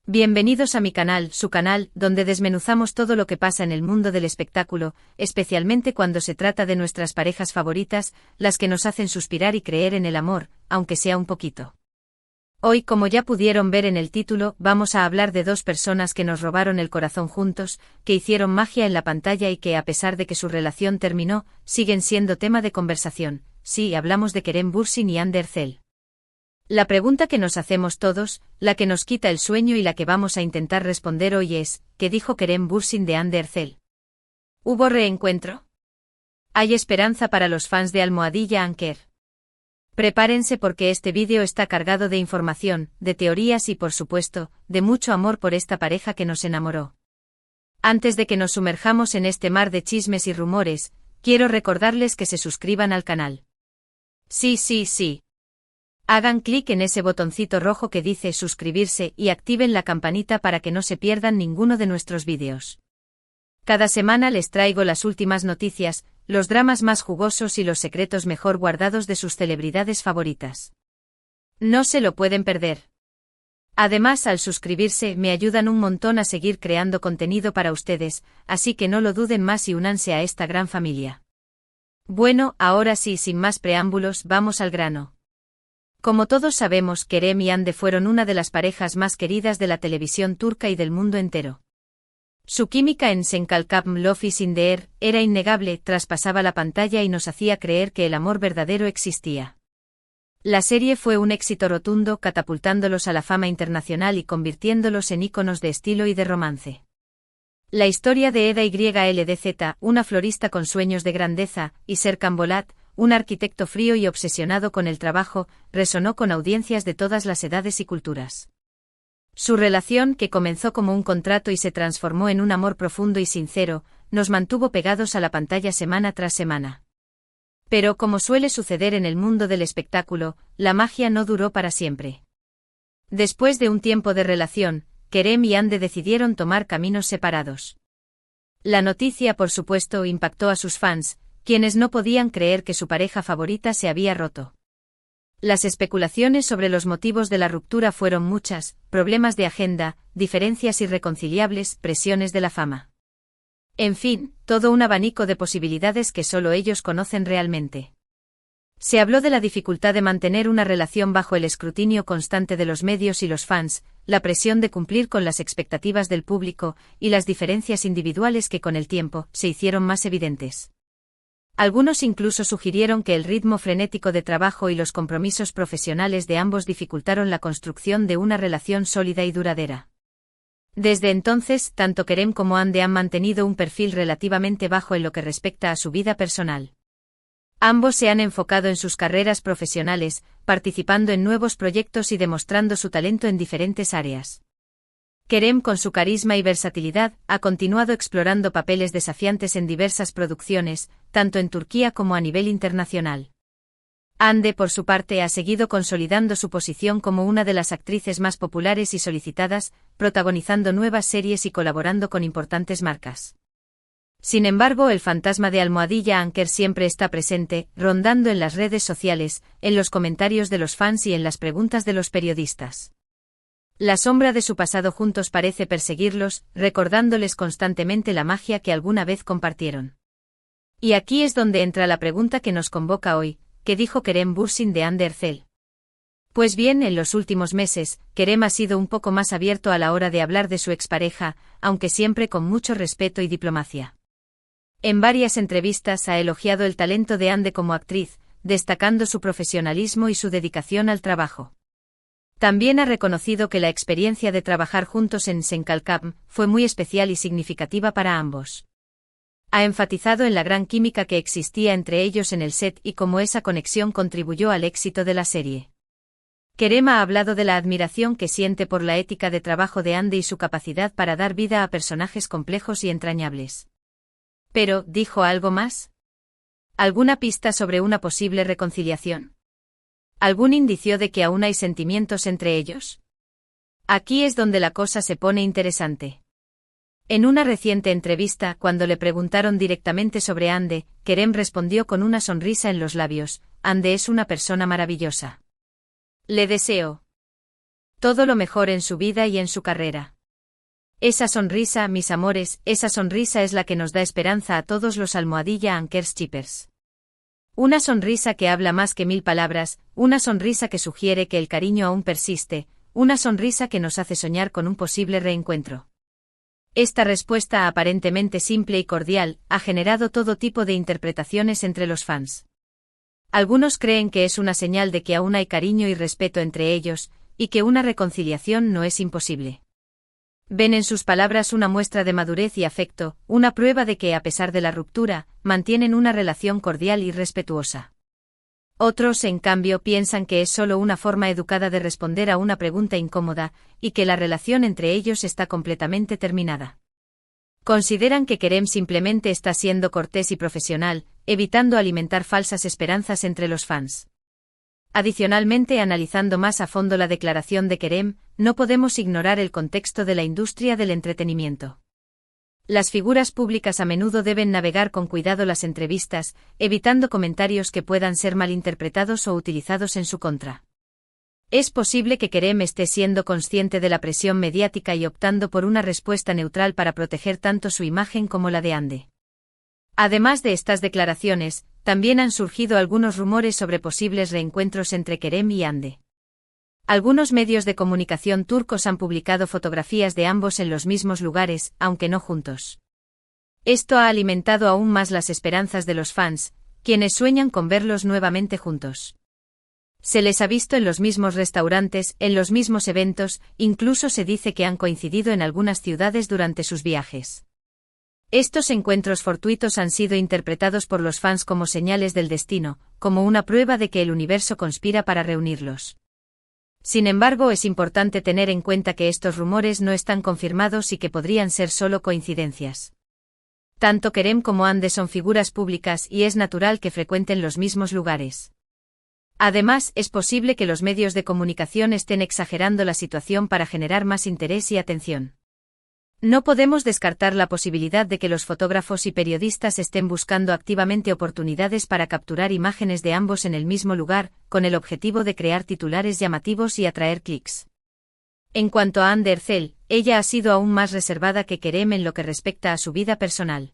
Bienvenidos a mi canal, su canal, donde desmenuzamos todo lo que pasa en el mundo del espectáculo, especialmente cuando se trata de nuestras parejas favoritas, las que nos hacen suspirar y creer en el amor, aunque sea un poquito. Hoy, como ya pudieron ver en el título, vamos a hablar de dos personas que nos robaron el corazón juntos, que hicieron magia en la pantalla y que, a pesar de que su relación terminó, siguen siendo tema de conversación. Sí, hablamos de Kerem Bürsin y Hande Erçel. La pregunta que nos hacemos todos, la que nos quita el sueño y la que vamos a intentar responder hoy es, ¿qué dijo Kerem Bürsin de Hande Erçel? ¿Hubo reencuentro? ¿Hay esperanza para los fans de Almohadilla Anker? Prepárense porque este vídeo está cargado de información, de teorías y por supuesto, de mucho amor por esta pareja que nos enamoró. Antes de que nos sumerjamos en este mar de chismes y rumores, quiero recordarles que se suscriban al canal. Sí. Hagan clic en ese botoncito rojo que dice suscribirse y activen la campanita para que no se pierdan ninguno de nuestros vídeos. Cada semana les traigo las últimas noticias, los dramas más jugosos y los secretos mejor guardados de sus celebridades favoritas. No se lo pueden perder. Además, al suscribirse me ayudan un montón a seguir creando contenido para ustedes, así que no lo duden más y únanse a esta gran familia. Bueno, ahora sí, sin más preámbulos, vamos al grano. Como todos sabemos, Kerem y Hande fueron una de las parejas más queridas de la televisión turca y del mundo entero. Su química en Sen Kalkam Love is in the Air era innegable, traspasaba la pantalla y nos hacía creer que el amor verdadero existía. La serie fue un éxito rotundo, catapultándolos a la fama internacional y convirtiéndolos en íconos de estilo y de romance. La historia de Eda YLDZ, una florista con sueños de grandeza, y Serkan Bolat, un arquitecto frío y obsesionado con el trabajo, resonó con audiencias de todas las edades y culturas. Su relación, que comenzó como un contrato y se transformó en un amor profundo y sincero, nos mantuvo pegados a la pantalla semana tras semana. Pero como suele suceder en el mundo del espectáculo, la magia no duró para siempre. Después de un tiempo de relación, Kerem y Hande decidieron tomar caminos separados. La noticia, por supuesto, impactó a sus fans, quienes no podían creer que su pareja favorita se había roto. Las especulaciones sobre los motivos de la ruptura fueron muchas: problemas de agenda, diferencias irreconciliables, presiones de la fama. En fin, todo un abanico de posibilidades que solo ellos conocen realmente. Se habló de la dificultad de mantener una relación bajo el escrutinio constante de los medios y los fans, la presión de cumplir con las expectativas del público, y las diferencias individuales que con el tiempo se hicieron más evidentes. Algunos incluso sugirieron que el ritmo frenético de trabajo y los compromisos profesionales de ambos dificultaron la construcción de una relación sólida y duradera. Desde entonces, tanto Kerem como Hande han mantenido un perfil relativamente bajo en lo que respecta a su vida personal. Ambos se han enfocado en sus carreras profesionales, participando en nuevos proyectos y demostrando su talento en diferentes áreas. Kerem, con su carisma y versatilidad, ha continuado explorando papeles desafiantes en diversas producciones, tanto en Turquía como a nivel internacional. Hande, por su parte, ha seguido consolidando su posición como una de las actrices más populares y solicitadas, protagonizando nuevas series y colaborando con importantes marcas. Sin embargo, el fantasma de Almohadilla Anker siempre está presente, rondando en las redes sociales, en los comentarios de los fans y en las preguntas de los periodistas. La sombra de su pasado juntos parece perseguirlos, recordándoles constantemente la magia que alguna vez compartieron. Y aquí es donde entra la pregunta que nos convoca hoy: ¿qué dijo Kerem Bürsin de Hande Erçel? Pues bien, en los últimos meses, Kerem ha sido un poco más abierto a la hora de hablar de su expareja, aunque siempre con mucho respeto y diplomacia. En varias entrevistas ha elogiado el talento de Hande como actriz, destacando su profesionalismo y su dedicación al trabajo. También ha reconocido que la experiencia de trabajar juntos en Sen Kalkam fue muy especial y significativa para ambos. Ha enfatizado en la gran química que existía entre ellos en el set y cómo esa conexión contribuyó al éxito de la serie. Kerem ha hablado de la admiración que siente por la ética de trabajo de Hande y su capacidad para dar vida a personajes complejos y entrañables. Pero, ¿dijo algo más? ¿Alguna pista sobre una posible reconciliación? ¿Algún indicio de que aún hay sentimientos entre ellos? Aquí es donde la cosa se pone interesante. En una reciente entrevista, cuando le preguntaron directamente sobre Hande, Kerem respondió con una sonrisa en los labios: Hande es una persona maravillosa. Le deseo Todo lo mejor en su vida y en su carrera. Esa sonrisa, mis amores, esa sonrisa es la que nos da esperanza a todos los Almohadilla Anchors Shippers. Una sonrisa que habla más que 1000 palabras, una sonrisa que sugiere que el cariño aún persiste, una sonrisa que nos hace soñar con un posible reencuentro. Esta respuesta aparentemente simple y cordial ha generado todo tipo de interpretaciones entre los fans. Algunos creen que es una señal de que aún hay cariño y respeto entre ellos, y que una reconciliación no es imposible. Ven en sus palabras una muestra de madurez y afecto, una prueba de que, a pesar de la ruptura, mantienen una relación cordial y respetuosa. Otros, en cambio, piensan que es solo una forma educada de responder a una pregunta incómoda, y que la relación entre ellos está completamente terminada. Consideran que Kerem simplemente está siendo cortés y profesional, evitando alimentar falsas esperanzas entre los fans. Adicionalmente, analizando más a fondo la declaración de Kerem, no podemos ignorar el contexto de la industria del entretenimiento. Las figuras públicas a menudo deben navegar con cuidado las entrevistas, evitando comentarios que puedan ser malinterpretados o utilizados en su contra. Es posible que Kerem esté siendo consciente de la presión mediática y optando por una respuesta neutral para proteger tanto su imagen como la de Hande. Además de estas declaraciones, también han surgido algunos rumores sobre posibles reencuentros entre Kerem y Hande. Algunos medios de comunicación turcos han publicado fotografías de ambos en los mismos lugares, aunque no juntos. Esto ha alimentado aún más las esperanzas de los fans, quienes sueñan con verlos nuevamente juntos. Se les ha visto en los mismos restaurantes, en los mismos eventos, incluso se dice que han coincidido en algunas ciudades durante sus viajes. Estos encuentros fortuitos han sido interpretados por los fans como señales del destino, como una prueba de que el universo conspira para reunirlos. Sin embargo, es importante tener en cuenta que estos rumores no están confirmados y que podrían ser solo coincidencias. Tanto Kerem como Hande son figuras públicas y es natural que frecuenten los mismos lugares. Además, es posible que los medios de comunicación estén exagerando la situación para generar más interés y atención. No podemos descartar la posibilidad de que los fotógrafos y periodistas estén buscando activamente oportunidades para capturar imágenes de ambos en el mismo lugar, con el objetivo de crear titulares llamativos y atraer clics. En cuanto a Hande Erçel, ella ha sido aún más reservada que Kerem en lo que respecta a su vida personal.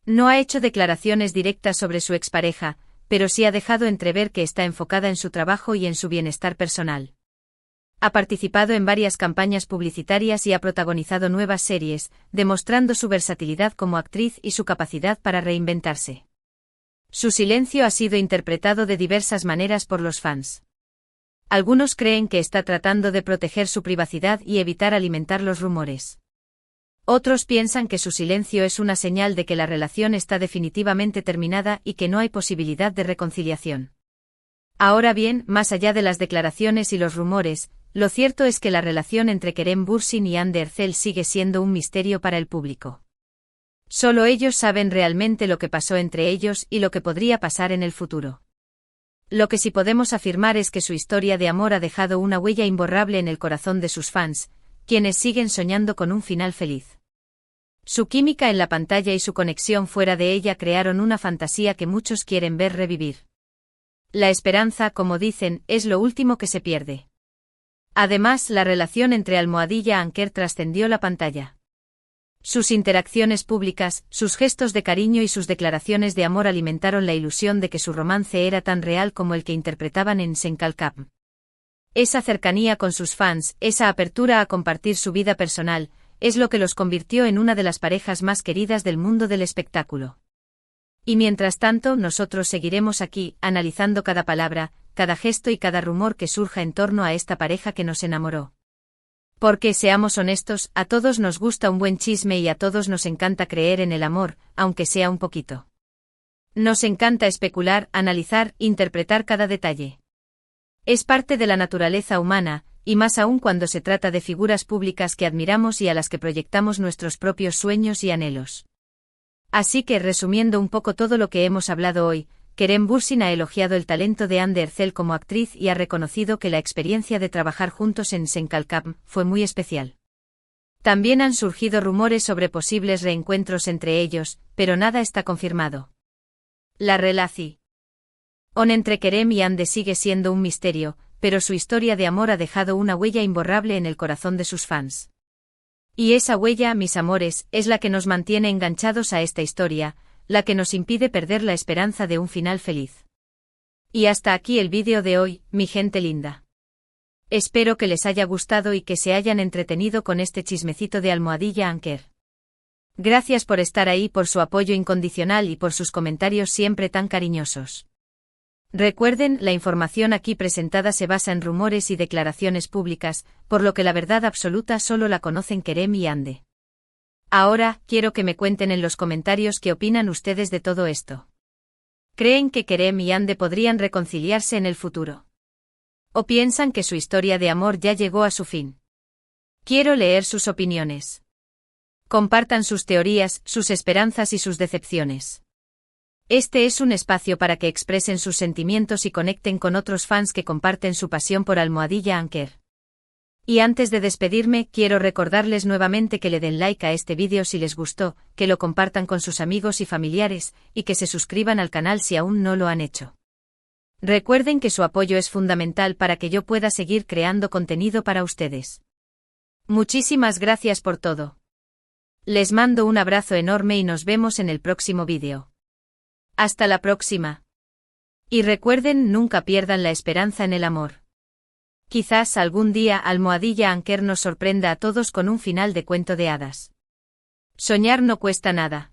No ha hecho declaraciones directas sobre su expareja, pero sí ha dejado entrever que está enfocada en su trabajo y en su bienestar personal. Ha participado en varias campañas publicitarias y ha protagonizado nuevas series, demostrando su versatilidad como actriz y su capacidad para reinventarse. Su silencio ha sido interpretado de diversas maneras por los fans. Algunos creen que está tratando de proteger su privacidad y evitar alimentar los rumores. Otros piensan que su silencio es una señal de que la relación está definitivamente terminada y que no hay posibilidad de reconciliación. Ahora bien, más allá de las declaraciones y los rumores, lo cierto es que la relación entre Kerem Bürsin y Hande Erçel sigue siendo un misterio para el público. Solo ellos saben realmente lo que pasó entre ellos y lo que podría pasar en el futuro. Lo que sí podemos afirmar es que su historia de amor ha dejado una huella imborrable en el corazón de sus fans, quienes siguen soñando con un final feliz. Su química en la pantalla y su conexión fuera de ella crearon una fantasía que muchos quieren ver revivir. La esperanza, como dicen, es lo último que se pierde. Además, la relación entre Almohadilla Anchor trascendió la pantalla. Sus interacciones públicas, sus gestos de cariño y sus declaraciones de amor alimentaron la ilusión de que su romance era tan real como el que interpretaban en Senkalkap. Esa cercanía con sus fans, esa apertura a compartir su vida personal, es lo que los convirtió en una de las parejas más queridas del mundo del espectáculo. Y mientras tanto, nosotros seguiremos aquí, analizando cada palabra, cada gesto y cada rumor que surja en torno a esta pareja que nos enamoró. Porque, seamos honestos, a todos nos gusta un buen chisme y a todos nos encanta creer en el amor, aunque sea un poquito. Nos encanta especular, analizar, interpretar cada detalle. Es parte de la naturaleza humana, y más aún cuando se trata de figuras públicas que admiramos y a las que proyectamos nuestros propios sueños y anhelos. Así que, resumiendo un poco todo lo que hemos hablado hoy, Kerem Bürsin ha elogiado el talento de Hande Erçel como actriz y ha reconocido que la experiencia de trabajar juntos en Senkalkap fue muy especial. También han surgido rumores sobre posibles reencuentros entre ellos, pero nada está confirmado. La relación entre Kerem y Hande sigue siendo un misterio, pero su historia de amor ha dejado una huella imborrable en el corazón de sus fans. Y esa huella, mis amores, es la que nos mantiene enganchados a esta historia, la que nos impide perder la esperanza de un final feliz. Y hasta aquí el vídeo de hoy, mi gente linda. Espero que les haya gustado y que se hayan entretenido con este chismecito de Almohadilla Anker. Gracias por estar ahí, por su apoyo incondicional y por sus comentarios siempre tan cariñosos. Recuerden, la información aquí presentada se basa en rumores y declaraciones públicas, por lo que la verdad absoluta solo la conocen Kerem y Ande. Ahora, quiero que me cuenten en los comentarios qué opinan ustedes de todo esto. ¿Creen que Kerem y Ande podrían reconciliarse en el futuro? ¿O piensan que su historia de amor ya llegó a su fin? Quiero leer sus opiniones. Compartan sus teorías, sus esperanzas y sus decepciones. Este es un espacio para que expresen sus sentimientos y conecten con otros fans que comparten su pasión por Almohadilla Anker. Y antes de despedirme, quiero recordarles nuevamente que le den like a este vídeo si les gustó, que lo compartan con sus amigos y familiares, y que se suscriban al canal si aún no lo han hecho. Recuerden que su apoyo es fundamental para que yo pueda seguir creando contenido para ustedes. Muchísimas gracias por todo. Les mando un abrazo enorme y nos vemos en el próximo vídeo. Hasta la próxima. Y recuerden, nunca pierdan la esperanza en el amor. Quizás algún día Almohadilla Anker nos sorprenda a todos con un final de cuento de hadas. Soñar no cuesta nada.